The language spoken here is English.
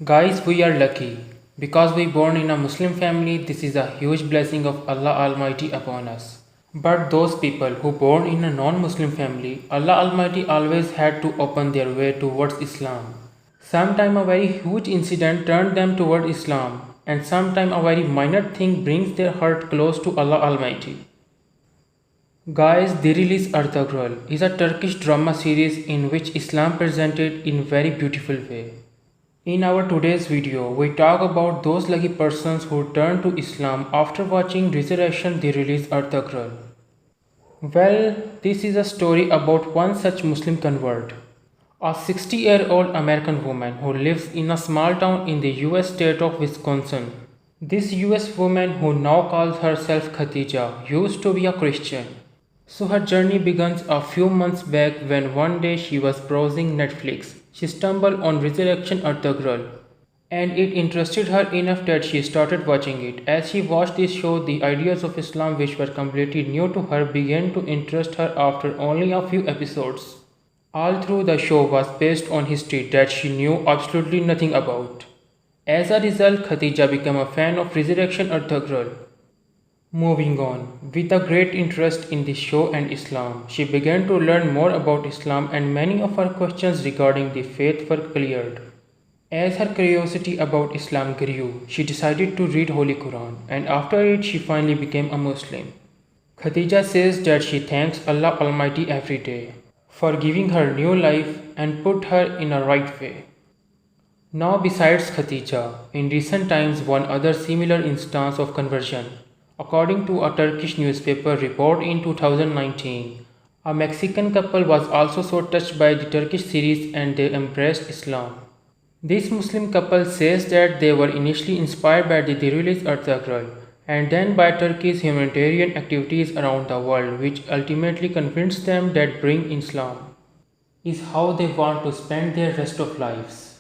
Guys, we are lucky. Because we born in a Muslim family, this is a huge blessing of Allah Almighty upon us. But those people who born in a non-Muslim family, Allah Almighty always had to open their way towards Islam. Sometime a very huge incident turned them toward Islam, and sometime a very minor thing brings their heart close to Allah Almighty. Guys, Dirilis Ertugrul is a Turkish drama series in which Islam presented in very beautiful way. In our today's video, we talk about those lucky persons who turn to Islam after watching Resurrection Dirilis Ertugrul. Well, this is a story about one such Muslim convert, a 60-year-old American woman who lives in a small town in the US state of Wisconsin. This US woman, who now calls herself Khatija, used to be a Christian. So her journey begins a few months back when one day she was browsing Netflix. She stumbled on Resurrection Ertugrul, and it interested her enough that she started watching it. As she watched this show, the ideas of Islam which were completely new to her began to interest her after only a few episodes. All through the show was based on history that she knew absolutely nothing about. As a result, Khatija became a fan of Resurrection Ertugrul. Moving on, with a great interest in the show and Islam, she began to learn more about Islam and many of her questions regarding the faith were cleared. As her curiosity about Islam grew, she decided to read Holy Quran, and after it she finally became a Muslim. Khadija says that she thanks Allah Almighty every day for giving her new life and put her in a right way. Now besides Khadija, in recent times one other similar instance of conversion. According to a Turkish newspaper report in 2019, a Mexican couple was also so touched by the Turkish series and they embraced Islam. This Muslim couple says that they were initially inspired by the Dirilis Ertugrul and then by Turkey's humanitarian activities around the world, which ultimately convinced them that bring Islam is how they want to spend their rest of lives.